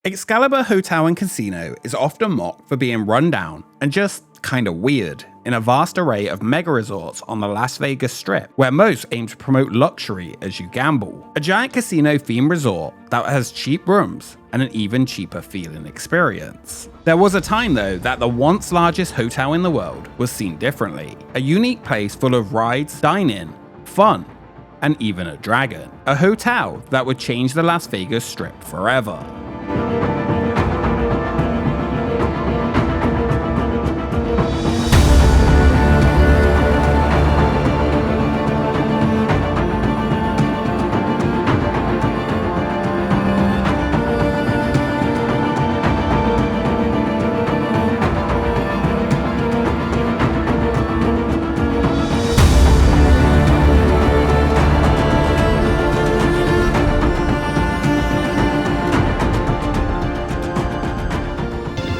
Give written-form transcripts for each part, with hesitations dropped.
Excalibur Hotel and Casino is often mocked for being run down and just kinda weird in a vast array of mega resorts on the Las Vegas Strip, where most aim to promote luxury as you gamble. A giant casino themed resort that has cheap rooms and an even cheaper feeling experience. There was a time though that the once largest hotel in the world was seen differently. A unique place full of rides, dine-in, fun, and even a dragon. A hotel that would change the Las Vegas Strip forever.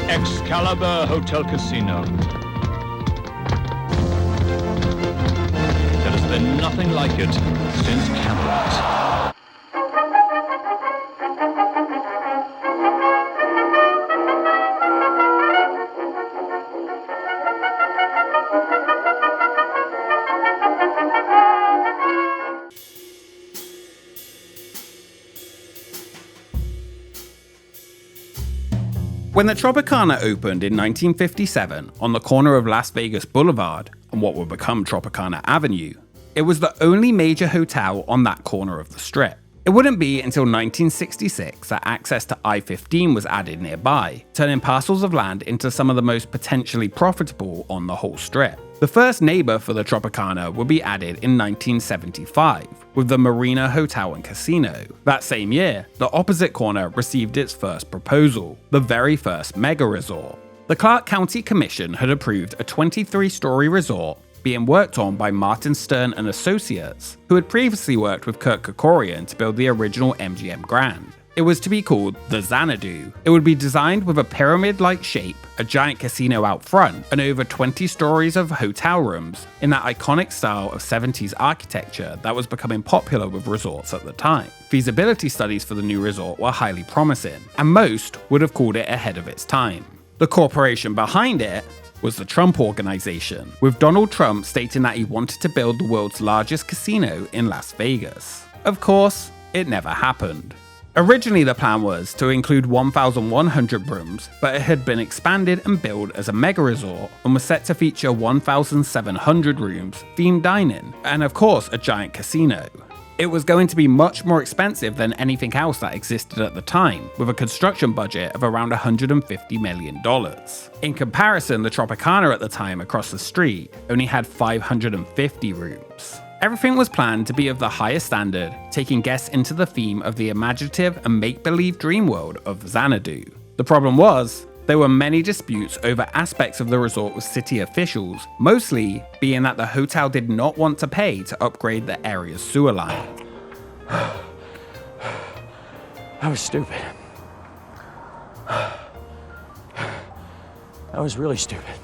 Excalibur Hotel Casino. There has been nothing like it since Camelot. When the Tropicana opened in 1957 on the corner of Las Vegas Boulevard and what would become Tropicana Avenue, it was the only major hotel on that corner of the strip. It wouldn't be until 1966 that access to I-15 was added nearby, turning parcels of land into some of the most potentially profitable on the whole strip. The first neighbor for the Tropicana would be added in 1975 with the Marina Hotel and Casino. That same year, the opposite corner received its first proposal, the very first mega resort. The Clark County Commission had approved a 23-story resort being worked on by Martin Stern and Associates, who had previously worked with Kurt Kerkorian to build the original MGM Grand. It was to be called the Xanadu. It would be designed with a pyramid-like shape, a giant casino out front, and over 20 stories of hotel rooms in that iconic style of 70s architecture that was becoming popular with resorts at the time. Feasibility studies for the new resort were highly promising, and most would have called it ahead of its time. The corporation behind it was the Trump Organization, with Donald Trump stating that he wanted to build the world's largest casino in Las Vegas. Of course, it never happened. Originally, the plan was to include 1,100 rooms, but it had been expanded and built as a mega resort and was set to feature 1,700 rooms, themed dining, and of course a giant casino. It was going to be much more expensive than anything else that existed at the time, with a construction budget of around $150 million. In comparison, the Tropicana at the time across the street only had 550 rooms. Everything was planned to be of the highest standard, taking guests into the theme of the imaginative and make-believe dream world of Xanadu. The problem was, there were many disputes over aspects of the resort with city officials, mostly being that the hotel did not want to pay to upgrade the area's sewer line. I was stupid. I was really stupid.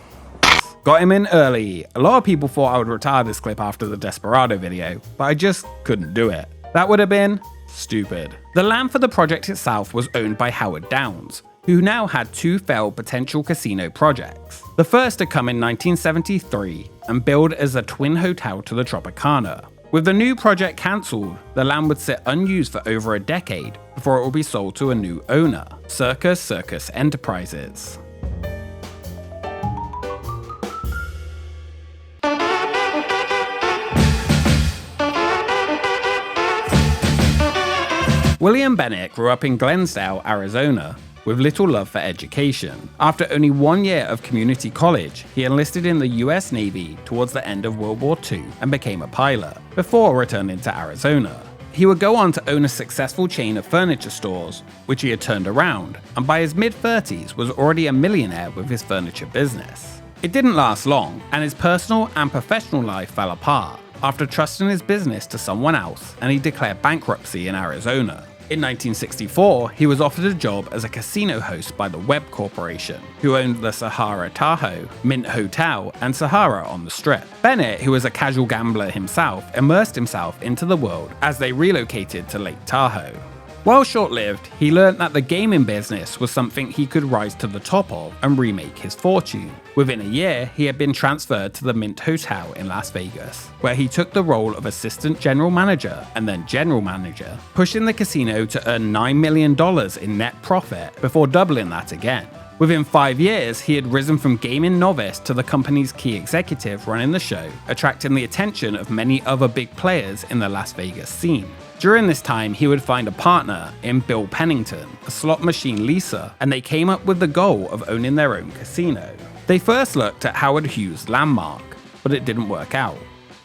Got him in early. A lot of people thought I would retire this clip after the Desperado video, but I just couldn't do it. That would have been stupid. The land for the project itself was owned by Howard Downs, who now had two failed potential casino projects. The first to come in 1973 and build as a twin hotel to the Tropicana. With the new project cancelled, the land would sit unused for over a decade before it would be sold to a new owner, Circus Enterprises. William Bennett grew up in Glensdale, Arizona, with little love for education. After only 1 year of community college, he enlisted in the US Navy towards the end of World War II and became a pilot, before returning to Arizona. He would go on to own a successful chain of furniture stores, which he had turned around, and by his mid-30s was already a millionaire with his furniture business. It didn't last long, and his personal and professional life fell apart after trusting his business to someone else, and he declared bankruptcy in Arizona. In 1964, he was offered a job as a casino host by the Webb Corporation, who owned the Sahara Tahoe, Mint Hotel, and Sahara on the Strip. Bennett, who was a casual gambler himself, immersed himself into the world as they relocated to Lake Tahoe. While short-lived, he learned that the gaming business was something he could rise to the top of and remake his fortune. Within a year, he had been transferred to the Mint Hotel in Las Vegas, where he took the role of assistant general manager and then general manager, pushing the casino to earn $9 million in net profit before doubling that again. Within 5 years, he had risen from gaming novice to the company's key executive running the show, attracting the attention of many other big players in the Las Vegas scene. During this time, he would find a partner in Bill Pennington, a slot machine leaser, and they came up with the goal of owning their own casino. They first looked at Howard Hughes' Landmark, but it didn't work out.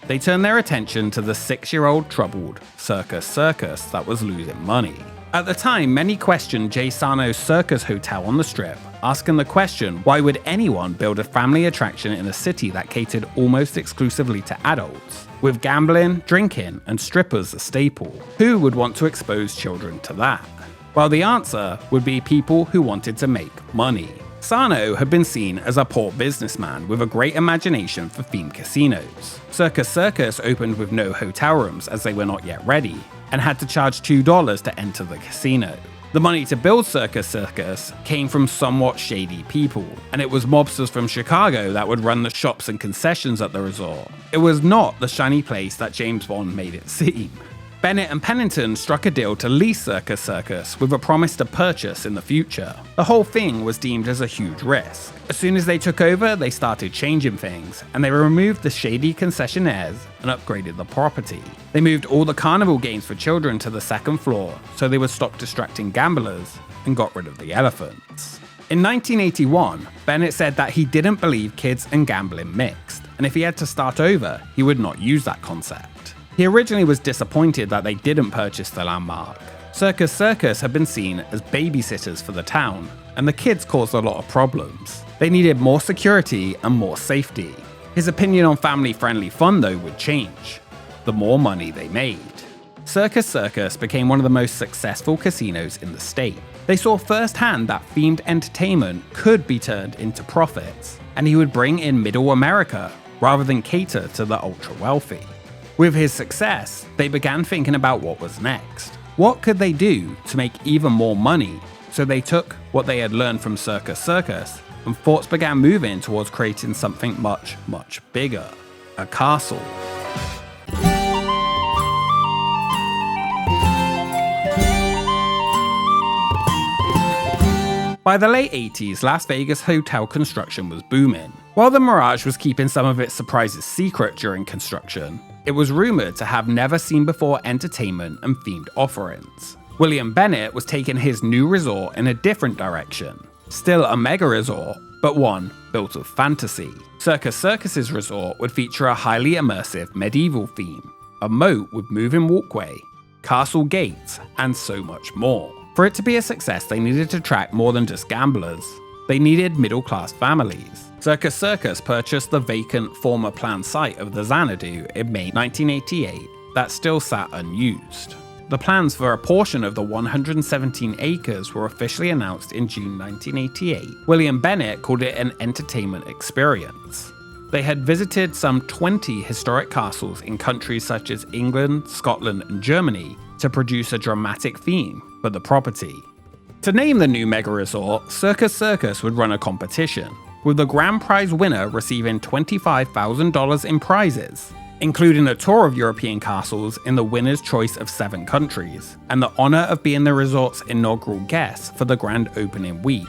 They turned their attention to the 6-year-old troubled Circus that was losing money. At the time, many questioned Jay Sarno's Circus Hotel on the Strip, asking the question, why would anyone build a family attraction in a city that catered almost exclusively to adults? With gambling, drinking, and strippers a staple, who would want to expose children to that? Well, the answer would be people who wanted to make money. Sarno had been seen as a poor businessman with a great imagination for themed casinos. Circus opened with no hotel rooms as they were not yet ready, and had to charge $2 to enter the casino. The money to build Circus came from somewhat shady people, and it was mobsters from Chicago that would run the shops and concessions at the resort. It was not the shiny place that James Bond made it seem. Bennett and Pennington struck a deal to lease Circus with a promise to purchase in the future. The whole thing was deemed as a huge risk. As soon as they took over, they started changing things, and they removed the shady concessionaires and upgraded the property. They moved all the carnival games for children to the second floor, so they would stop distracting gamblers, and got rid of the elephants. In 1981, Bennett said that he didn't believe kids and gambling mixed, and if he had to start over, he would not use that concept. He originally was disappointed that they didn't purchase the Landmark. Circus had been seen as babysitters for the town, and the kids caused a lot of problems. They needed more security and more safety. His opinion on family-friendly fun, though, would change, the more money they made. Circus became one of the most successful casinos in the state. They saw firsthand that themed entertainment could be turned into profits, and he would bring in middle America rather than cater to the ultra-wealthy. With his success, they began thinking about what was next. What could they do to make even more money? So they took what they had learned from Circus, and thoughts began moving towards creating something much, much bigger. A castle. By the late 80s, Las Vegas hotel construction was booming. While the Mirage was keeping some of its surprises secret during construction, it was rumored to have never-seen-before entertainment and themed offerings. William Bennett was taking his new resort in a different direction. Still a mega resort, but one built of fantasy. Circus's resort would feature a highly immersive medieval theme, a moat with moving walkway, castle gates, and so much more. For it to be a success, they needed to attract more than just gamblers. They needed middle-class families. Circus purchased the vacant former planned site of the Xanadu in May 1988 that still sat unused. The plans for a portion of the 117 acres were officially announced in June 1988. William Bennett called it an entertainment experience. They had visited some 20 historic castles in countries such as England, Scotland, and Germany to produce a dramatic theme for the property. To name the new mega resort, Circus would run a competition, with the grand prize winner receiving $25,000 in prizes, including a tour of European castles in the winner's choice of 7 countries, and the honor of being the resort's inaugural guest for the grand opening week,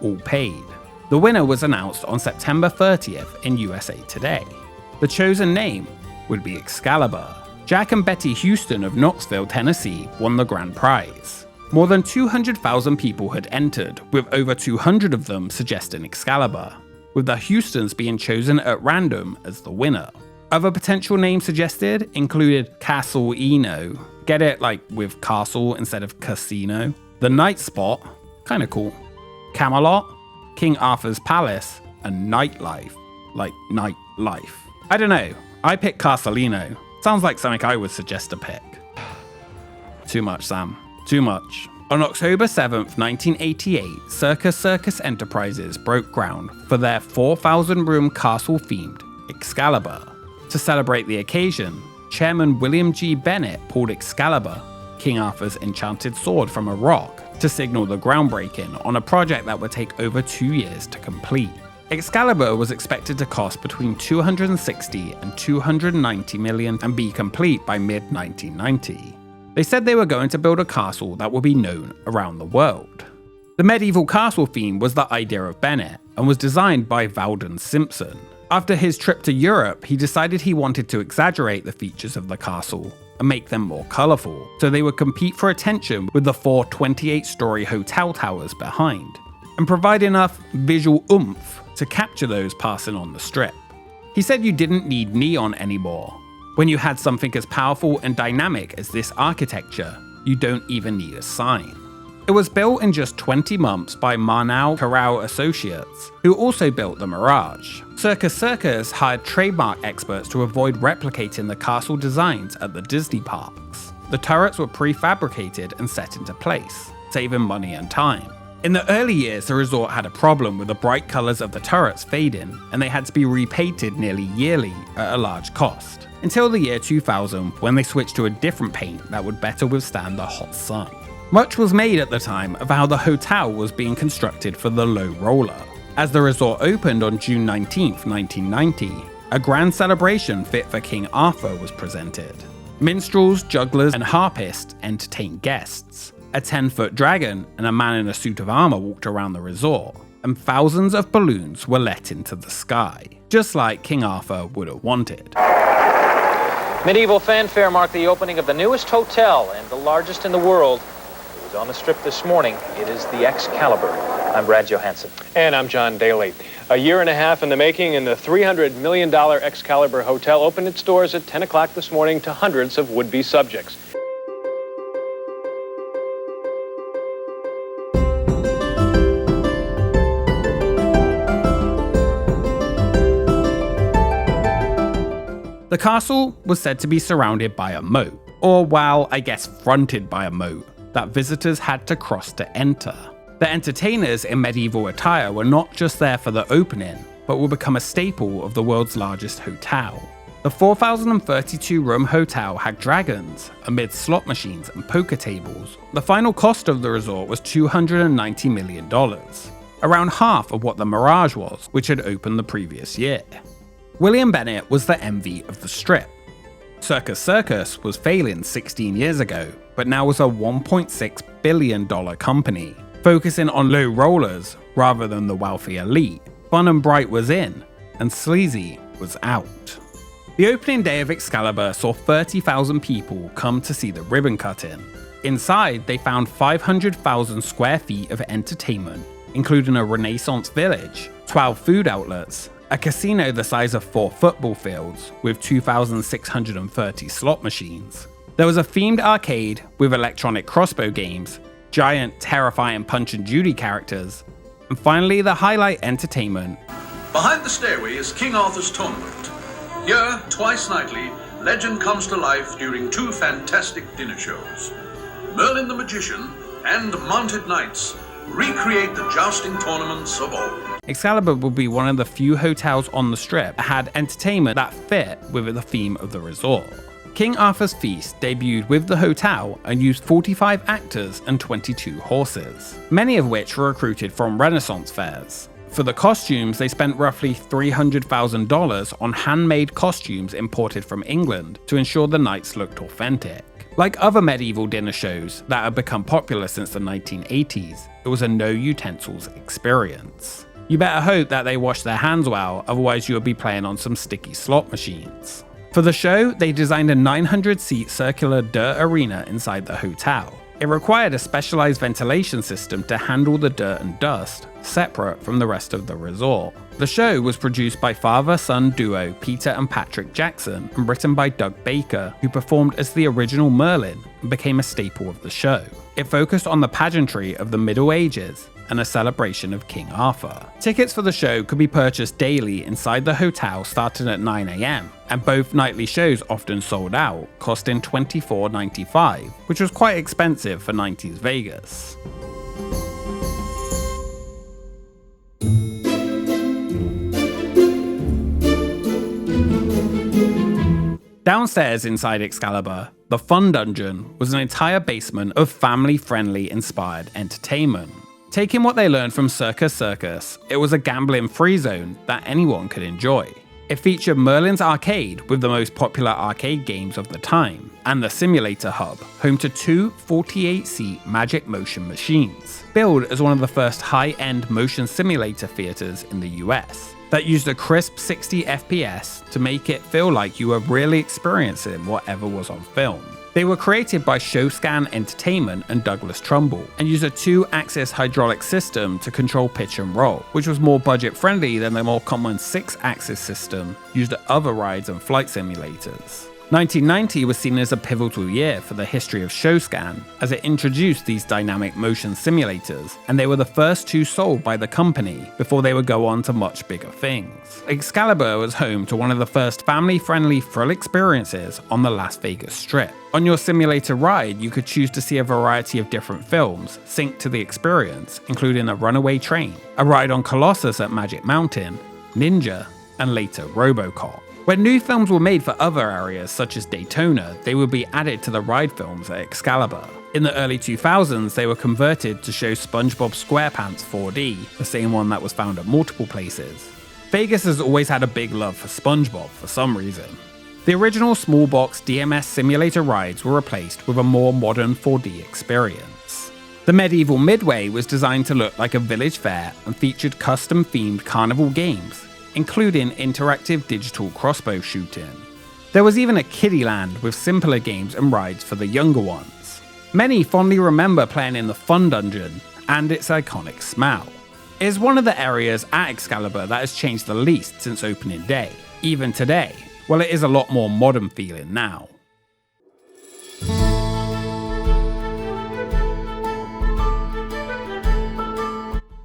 all paid. The winner was announced on September 30th in USA Today. The chosen name would be Excalibur. Jack and Betty Houston of Knoxville, Tennessee won the grand prize. More than 200,000 people had entered, with over 200 of them suggesting Excalibur, with the Houstons being chosen at random as the winner. Other potential names suggested included Castle Eno, get it like with castle instead of casino, the Night Spot, kinda cool, Camelot, King Arthur's Palace, and Nightlife, like nightlife. I don't know, I picked Castellino. Sounds like something I would suggest to pick. Too much, Sam. Too much. On October 7th, 1988, Circus Enterprises broke ground for their 4,000-room castle-themed Excalibur. To celebrate the occasion, Chairman William G. Bennett pulled Excalibur King Arthur's enchanted sword from a rock to signal the groundbreaking on a project that would take over 2 years to complete. Excalibur was expected to cost between $260 and $290 million and be complete by mid-1990. They said they were going to build a castle that would be known around the world. The medieval castle theme was the idea of Bennett and was designed by Valdon Simpson. After his trip to Europe, he decided he wanted to exaggerate the features of the castle and make them more colourful, so they would compete for attention with the 4 28-story hotel towers behind, and provide enough visual oomph to capture those passing on the strip. He said you didn't need neon anymore. When you had something as powerful and dynamic as this architecture, you don't even need a sign. It was built in just 20 months by Marnau Corral Associates, who also built the Mirage. Circus hired trademark experts to avoid replicating the castle designs at the Disney parks. The turrets were prefabricated and set into place, saving money and time. In the early years, the resort had a problem with the bright colours of the turrets fading, and they had to be repainted nearly yearly at a large cost, until the year 2000 when they switched to a different paint that would better withstand the hot sun. Much was made at the time of how the hotel was being constructed for the low roller. As the resort opened on June 19, 1990, a grand celebration fit for King Arthur was presented. Minstrels, jugglers, and harpists entertained guests. A 10-foot dragon and a man in a suit of armor walked around the resort, and thousands of balloons were let into the sky, just like King Arthur would have wanted. Medieval fanfare marked the opening of the newest hotel and the largest in the world. It was on the strip this morning. It is the Excalibur. I'm Brad Johansson. And I'm John Daly. A year and a half in the making, and the $300 million Excalibur Hotel opened its doors at 10 o'clock this morning to hundreds of would-be subjects. The castle was said to be surrounded by a moat, or well, I guess fronted by a moat, that visitors had to cross to enter. The entertainers in medieval attire were not just there for the opening, but would become a staple of the world's largest hotel. The 4,032-room hotel had dragons, amid slot machines and poker tables. The final cost of the resort was $290 million, around half of what the Mirage was, which had opened the previous year. William Bennett was the envy of the strip. Circus was failing 16 years ago, but now was a $1.6 billion company, focusing on low rollers rather than the wealthy elite. Fun and bright was in, and sleazy was out. The opening day of Excalibur saw 30,000 people come to see the ribbon cutting. Inside, they found 500,000 square feet of entertainment, including a Renaissance village, 12 food outlets, a casino the size of 4 football fields with 2,630 slot machines. There was a themed arcade with electronic crossbow games, giant terrifying Punch and Judy characters, and finally the highlight entertainment. Behind the stairway is King Arthur's tournament. Here, twice nightly, legend comes to life during 2 fantastic dinner shows. Merlin the Magician and Mounted Knights recreate the jousting tournaments of old. Excalibur would be one of the few hotels on the strip that had entertainment that fit with the theme of the resort. King Arthur's Feast debuted with the hotel and used 45 actors and 22 horses, many of which were recruited from Renaissance fairs. For the costumes, they spent roughly $300,000 on handmade costumes imported from England to ensure the knights looked authentic. Like other medieval dinner shows that had become popular since the 1980s, it was a no utensils experience. You better hope that they wash their hands well, otherwise you would be playing on some sticky slot machines. For the show, they designed a 900-seat circular dirt arena inside the hotel. It required a specialized ventilation system to handle the dirt and dust, separate from the rest of the resort. The show was produced by father-son duo Peter and Patrick Jackson and written by Doug Baker, who performed as the original Merlin and became a staple of the show. It focused on the pageantry of the Middle Ages and a celebration of King Arthur. Tickets for the show could be purchased daily inside the hotel starting at 9 AM, and both nightly shows often sold out, costing $24.95, which was quite expensive for 90s Vegas. Downstairs inside Excalibur, The Fun Dungeon was an entire basement of family-friendly inspired entertainment. Taking what they learned from Circus, it was a gambling-free zone that anyone could enjoy. It featured Merlin's Arcade with the most popular arcade games of the time, and the Simulator Hub, home to two 48-seat Magic Motion machines, billed as one of the first high-end motion simulator theaters in the US, that used a crisp 60 FPS to make it feel like you were really experiencing whatever was on film. They were created by ShowScan Entertainment and Douglas Trumbull, and used a 2-axis hydraulic system to control pitch and roll, which was more budget-friendly than the more common 6-axis system used at other rides and flight simulators. 1990 was seen as a pivotal year for the history of ShowScan, as it introduced these dynamic motion simulators, and they were the first two sold by the company before they would go on to much bigger things. Excalibur was home to one of the first family-friendly thrill experiences on the Las Vegas Strip. On your simulator ride, you could choose to see a variety of different films synced to the experience, including a runaway train, a ride on Colossus at Magic Mountain, Ninja, and later RoboCop. When new films were made for other areas such as Daytona, they would be added to the ride films at Excalibur. In the early 2000s, they were converted to show SpongeBob SquarePants 4D, the same one that was found at multiple places. Vegas has always had a big love for SpongeBob for some reason. The original small box DMS simulator rides were replaced with a more modern 4D experience. The medieval Midway was designed to look like a village fair and featured custom-themed carnival games, including interactive digital crossbow shooting. There was even a kiddie land with simpler games and rides for the younger ones. Many fondly remember playing in the Fun Dungeon and its iconic smell. It is one of the areas at Excalibur that has changed the least since opening day. Even today, well, it is a lot more modern feeling now.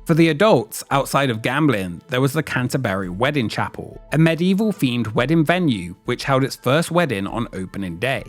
For the adults, outside of gambling, there was the Canterbury Wedding Chapel, a medieval-themed wedding venue which held its first wedding on opening day.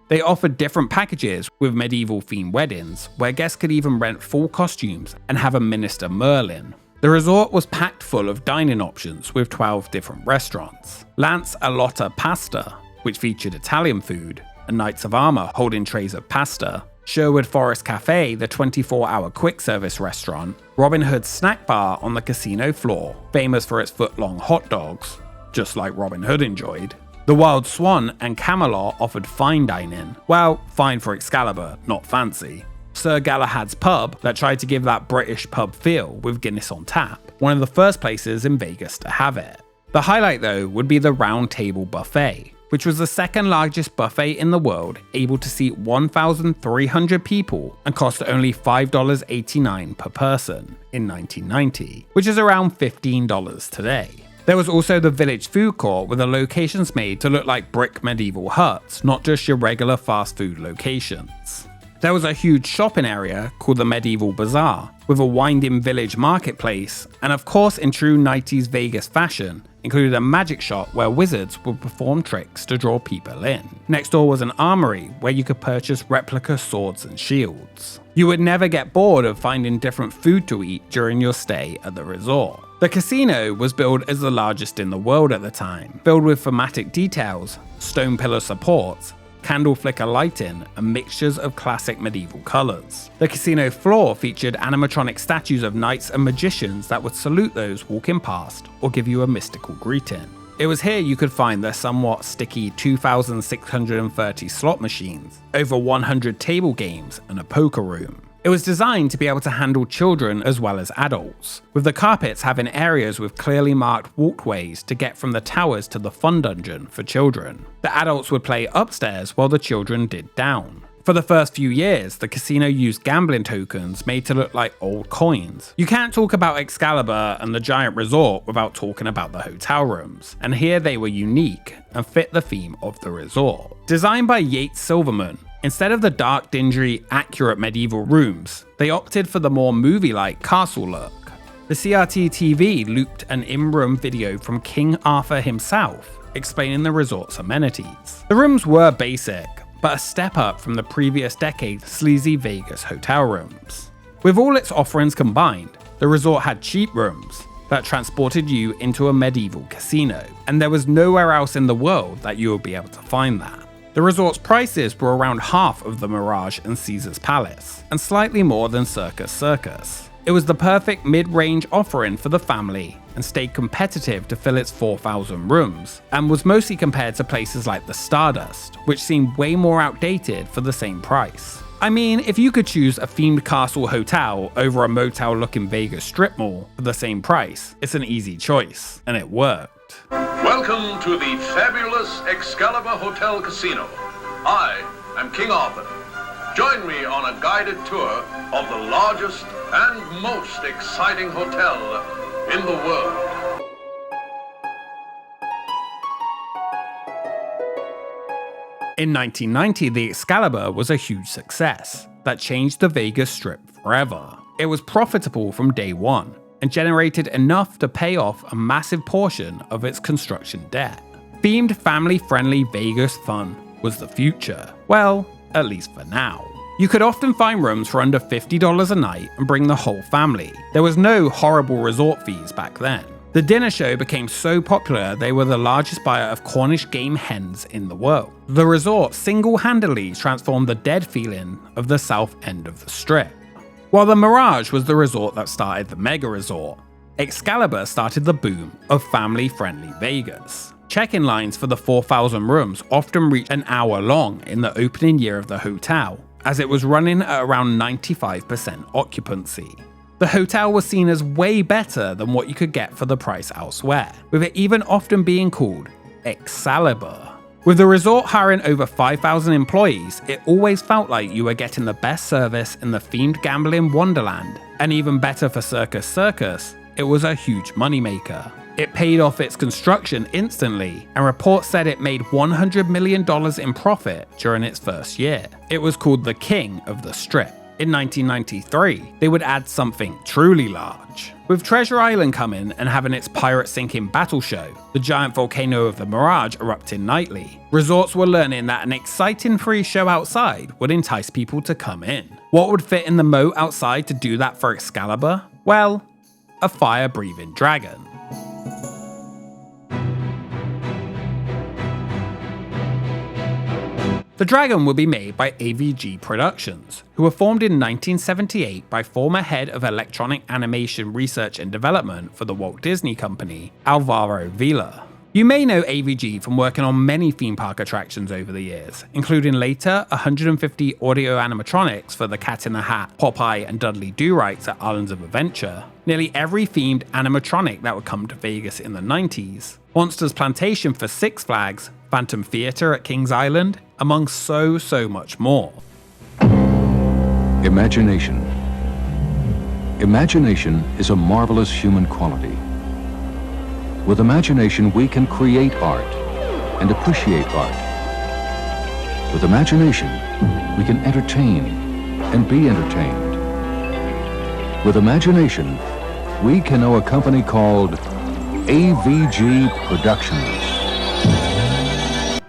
They offered different packages with medieval-themed weddings, where guests could even rent full costumes and have a Minister Merlin. The resort was packed full of dining options with 12 different restaurants. Lance Alotta Pasta, which featured Italian food, and Knights of Armor holding trays of pasta, Sherwood Forest Cafe, the 24-hour quick service restaurant, Robin Hood's snack bar on the casino floor, famous for its foot-long hot dogs, just like Robin Hood enjoyed. The Wild Swan and Camelot offered fine dining. Well, fine for Excalibur, not fancy. Sir Galahad's Pub, that tried to give that British pub feel with Guinness on tap, one of the first places in Vegas to have it. The highlight though would be the Round Table Buffet, which was the second largest buffet in the world, able to seat 1,300 people and cost only $5.89 per person in 1990, which is around $15 today. There was also the Village Food Court with the locations made to look like brick medieval huts, not just your regular fast food locations. There was a huge shopping area called the Medieval Bazaar, with a winding village marketplace, and of course in true 90s Vegas fashion, included a magic shop where wizards would perform tricks to draw people in. Next door was an armory where you could purchase replica swords and shields. You would never get bored of finding different food to eat during your stay at the resort. The casino was billed as the largest in the world at the time, filled with thematic details, stone pillar supports, candle flicker lighting, and mixtures of classic medieval colours. The casino floor featured animatronic statues of knights and magicians that would salute those walking past or give you a mystical greeting. It was here you could find the somewhat sticky 2,630 slot machines, over 100 table games, and a poker room. It was designed to be able to handle children as well as adults, with the carpets having areas with clearly marked walkways to get from the towers to the Fun Dungeon for children. The adults would play upstairs while the children did down. For the first few years, the casino used gambling tokens made to look like old coins. You can't talk about Excalibur and the giant resort without talking about the hotel rooms, and here they were unique and fit the theme of the resort. Designed by Yates Silverman, instead of the dark, dingy, accurate medieval rooms, they opted for the more movie-like castle look. The CRT TV looped an in-room video from King Arthur himself, explaining the resort's amenities. The rooms were basic, but a step up from the previous decade's sleazy Vegas hotel rooms. With all its offerings combined, the resort had cheap rooms that transported you into a medieval casino, and there was nowhere else in the world that you would be able to find that. The resort's prices were around half of the Mirage and Caesar's Palace, and slightly more than Circus. It was the perfect mid-range offering for the family and stayed competitive to fill its 4,000 rooms, and was mostly compared to places like the Stardust, which seemed way more outdated for the same price. I mean, if you could choose a themed castle hotel over a motel-looking Vegas strip mall for the same price, it's an easy choice, and it worked. Welcome to the fabulous Excalibur Hotel Casino. I am King Arthur. Join me on a guided tour of the largest and most exciting hotel in the world. In 1990, the Excalibur was a huge success that changed the Vegas Strip forever. It was profitable from day one and generated enough to pay off a massive portion of its construction debt. Themed family-friendly Vegas fun was the future. Well, at least for now. You could often find rooms for under $50 a night and bring the whole family. There was no horrible resort fees back then. The dinner show became so popular they were the largest buyer of Cornish game hens in the world. The resort single-handedly transformed the dead feeling of the south end of the Strip. While the Mirage was the resort that started the mega resort, Excalibur started the boom of family-friendly Vegas. Check-in lines for the 4,000 rooms often reached an hour long in the opening year of the hotel, as it was running at around 95% occupancy. The hotel was seen as way better than what you could get for the price elsewhere, with it even often being called Excalibur. With the resort hiring over 5,000 employees, it always felt like you were getting the best service in the themed gambling wonderland, and even better for Circus, it was a huge moneymaker. It paid off its construction instantly, and reports said it made $100 million in profit during its first year. It was called the King of the Strip. In 1993, they would add something truly large. With Treasure Island coming and having its pirate sinking battle show, the giant volcano of the Mirage erupting nightly, resorts were learning that an exciting free show outside would entice people to come in. What would fit in the moat outside to do that for Excalibur? Well, a fire-breathing dragon. The Dragon would be made by AVG Productions, who were formed in 1978 by former head of electronic animation research and development for the Walt Disney Company, Alvaro Vila. You may know AVG from working on many theme park attractions over the years, including later 150 audio animatronics for the Cat in the Hat, Popeye, and Dudley Do-Rights at Islands of Adventure, nearly every themed animatronic that would come to Vegas in the 90s, Monsters Plantation for Six Flags, Phantom Theater at Kings Island, among so much more. Imagination. Imagination is a marvelous human quality. With imagination, we can create art and appreciate art. With imagination, we can entertain and be entertained. With imagination, we can know a company called AVG Productions.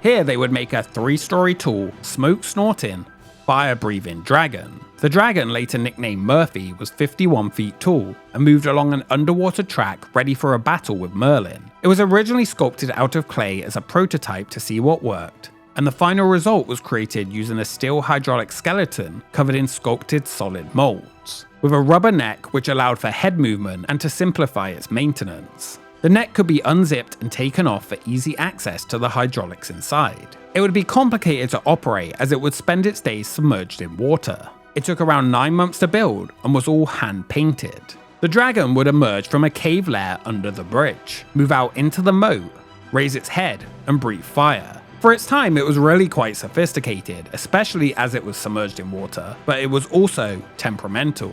Here they would make a 3-story tall, smoke-snorting, fire-breathing dragon. The dragon, later nicknamed Murphy, was 51 feet tall and moved along an underwater track ready for a battle with Merlin. It was originally sculpted out of clay as a prototype to see what worked, and the final result was created using a steel hydraulic skeleton covered in sculpted solid molds, with a rubber neck which allowed for head movement and to simplify its maintenance. The neck could be unzipped and taken off for easy access to the hydraulics inside. It would be complicated to operate as it would spend its days submerged in water. It took around 9 months to build and was all hand painted. The dragon would emerge from a cave lair under the bridge, move out into the moat, raise its head, and breathe fire. For its time, it was really quite sophisticated, especially as it was submerged in water, but it was also temperamental.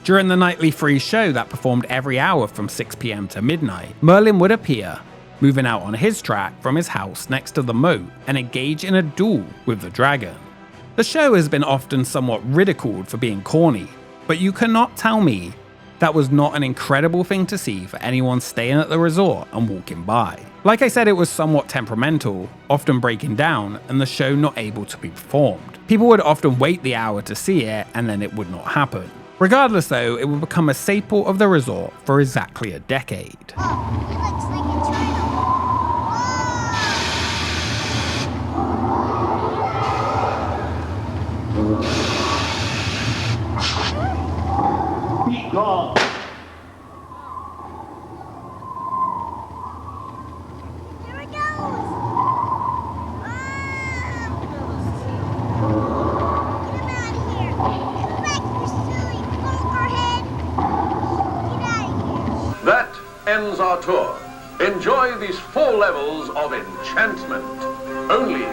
During the nightly free show that performed every hour from 6 PM to midnight, Merlin would appear, moving out on his track from his house next to the moat and engage in a duel with the dragon. The show has been often somewhat ridiculed for being corny, but you cannot tell me that was not an incredible thing to see for anyone staying at the resort and walking by. Like I said, it was somewhat temperamental, often breaking down, and the show not able to be performed. People would often wait the hour to see it, and then it would not happen. Regardless though, it would become a staple of the resort for exactly a decade. Be gone. There it goes! Get him out of here! Get back, you silly bunkerhead! Get out of here! That ends our tour. Enjoy these 4 levels of enchantment, only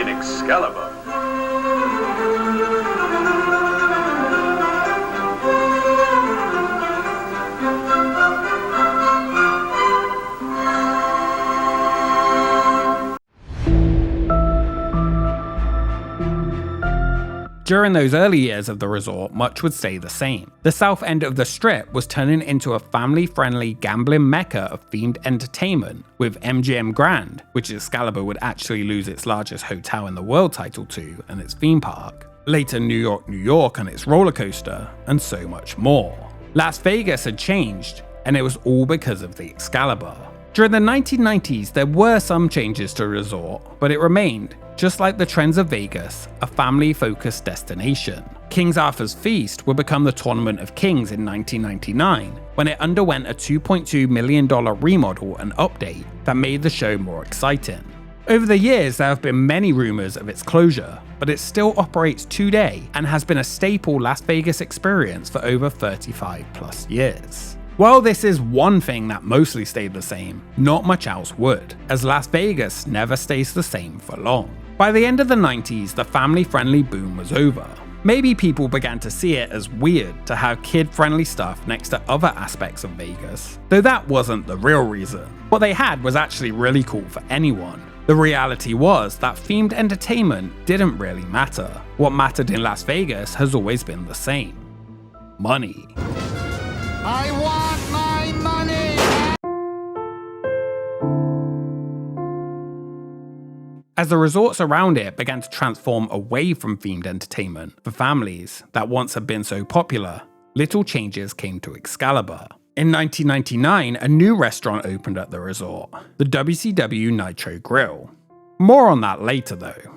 in Excalibur. During those early years of the resort, much would stay the same. The south end of the strip was turning into a family-friendly gambling mecca of themed entertainment, with MGM Grand, which Excalibur would actually lose its largest hotel in the world title to, and its theme park. Later New York and its roller coaster, and so much more. Las Vegas had changed, and it was all because of the Excalibur. During the 1990s, there were some changes to the resort, but it remained, just like the trends of Vegas, a family-focused destination. King Arthur's Feast would become the Tournament of Kings in 1999, when it underwent a $2.2 million remodel and update that made the show more exciting. Over the years, there have been many rumors of its closure, but it still operates today and has been a staple Las Vegas experience for over 35 plus years. While this is one thing that mostly stayed the same, not much else would, as Las Vegas never stays the same for long. By the end of the 90s, the family-friendly boom was over. Maybe people began to see it as weird to have kid-friendly stuff next to other aspects of Vegas, though that wasn't the real reason. What they had was actually really cool for anyone. The reality was that themed entertainment didn't really matter. What mattered in Las Vegas has always been the same: money. I want my money! As the resorts around it began to transform away from themed entertainment for families that once had been so popular, little changes came to Excalibur. In 1999, a new restaurant opened at the resort, the WCW Nitro Grill. More on that later though.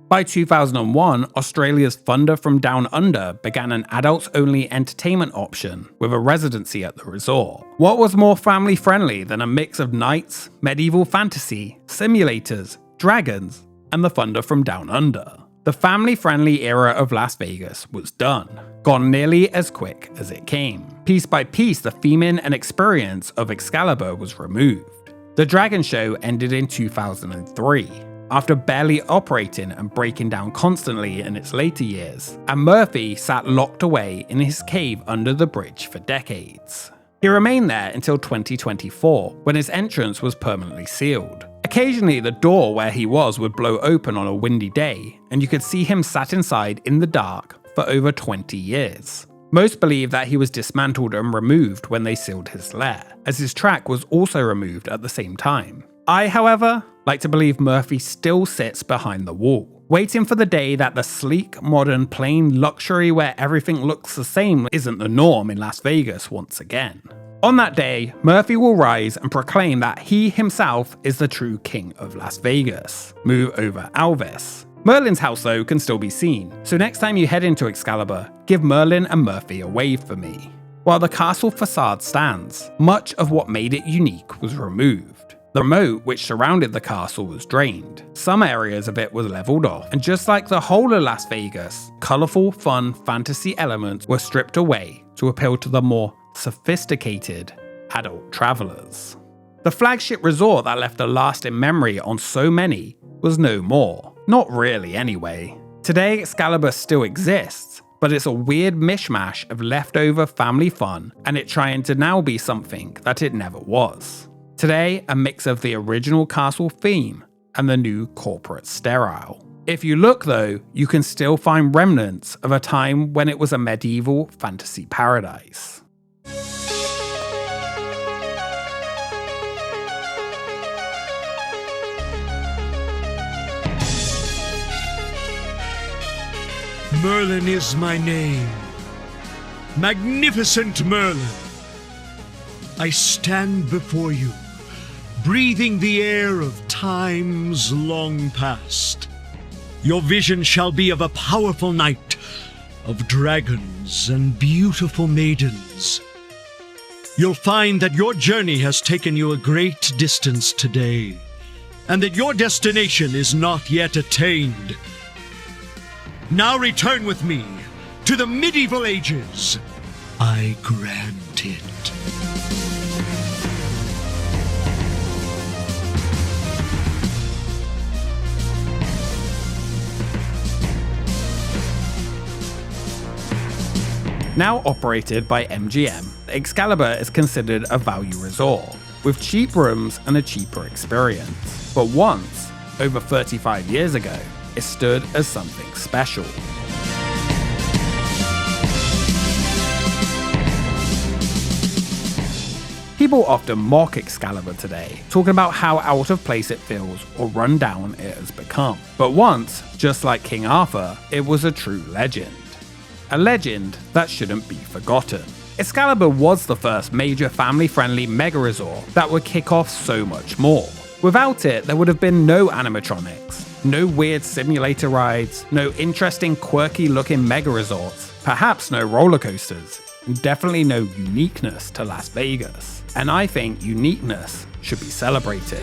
By 2001, Australia's Thunder from Down Under began an adults-only entertainment option with a residency at the resort. What was more family-friendly than a mix of knights, medieval fantasy, simulators, dragons, and the Thunder from Down Under? The family-friendly era of Las Vegas was done, gone nearly as quick as it came. Piece by piece, the theming and experience of Excalibur was removed. The Dragon Show ended in 2003. After barely operating and breaking down constantly in its later years, and Murphy sat locked away in his cave under the bridge for decades. He remained there until 2024, when his entrance was permanently sealed. Occasionally, the door where he was would blow open on a windy day, and you could see him sat inside in the dark for over 20 years. Most believe that he was dismantled and removed when they sealed his lair, as his track was also removed at the same time. I, however, like to believe Murphy still sits behind the wall, waiting for the day that the sleek, modern, plain luxury where everything looks the same isn't the norm in Las Vegas once again. On that day, Murphy will rise and proclaim that he himself is the true king of Las Vegas. Move over Elvis. Merlin's house though can still be seen, so next time you head into Excalibur, give Merlin and Murphy a wave for me. While the castle facade stands, much of what made it unique was removed. The moat which surrounded the castle was drained, some areas of it were leveled off, and just like the whole of Las Vegas, colourful, fun, fantasy elements were stripped away to appeal to the more sophisticated adult travellers. The flagship resort that left a lasting memory on so many was no more. Not really anyway. Today Excalibur still exists, but it's a weird mishmash of leftover family fun and it trying to now be something that it never was. Today, a mix of the original castle theme and the new corporate sterile. If you look though, you can still find remnants of a time when it was a medieval fantasy paradise. Merlin is my name. Magnificent Merlin. I stand before you, breathing the air of times long past. Your vision shall be of a powerful knight, of dragons lands and beautiful maidens. You'll find that your journey has taken you a great distance today, and that your destination is not yet attained. Now return with me to the medieval ages. I grant it. Now operated by MGM, Excalibur is considered a value resort, with cheap rooms and a cheaper experience. But once, over 35 years ago, it stood as something special. People often mock Excalibur today, talking about how out of place it feels or run down it has become. But once, just like King Arthur, it was a true legend. A legend that shouldn't be forgotten. Excalibur was the first major family-friendly mega resort that would kick off so much more. Without it, there would have been no animatronics, no weird simulator rides, no interesting quirky looking mega resorts, perhaps no roller coasters, and definitely no uniqueness to Las Vegas. And I think uniqueness should be celebrated.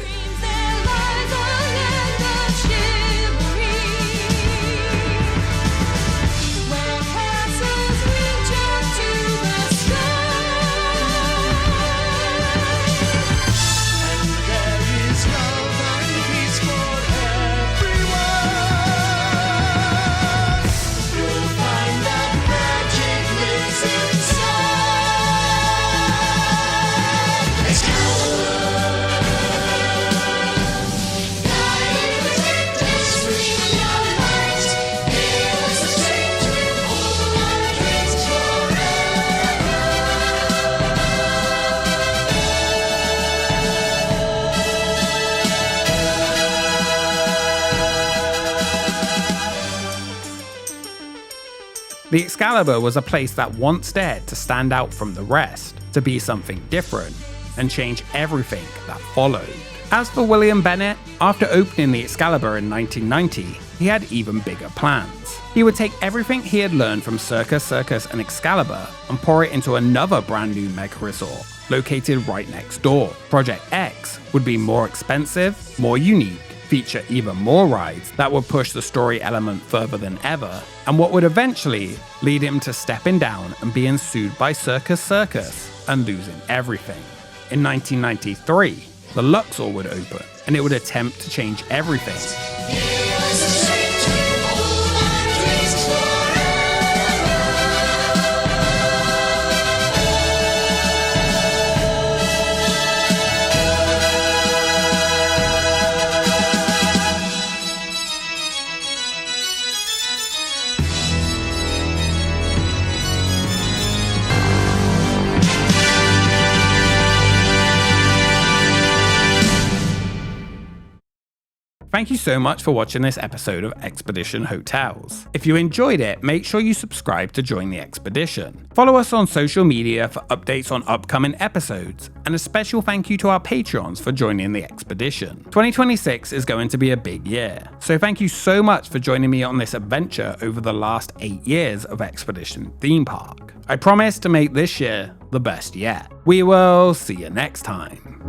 The Excalibur was a place that once dared to stand out from the rest, to be something different, and change everything that followed. As for William Bennett, after opening the Excalibur in 1990, he had even bigger plans. He would take everything he had learned from Circus, and Excalibur and pour it into another brand new mega resort, located right next door. Project X would be more expensive, more unique, feature even more rides that would push the story element further than ever, and what would eventually lead him to stepping down and being sued by Circus and losing everything. In 1993, the Luxor would open, and it would attempt to change everything. Thank you so much for watching this episode of Expedition Hotels. If you enjoyed it, make sure you subscribe to join the expedition. Follow us on social media for updates on upcoming episodes, and a special thank you to our Patreons for joining the expedition. 2026 is going to be a big year, so thank you so much for joining me on this adventure over the last 8 years of Expedition Theme Park. I promise to make this year the best yet. We will see you next time.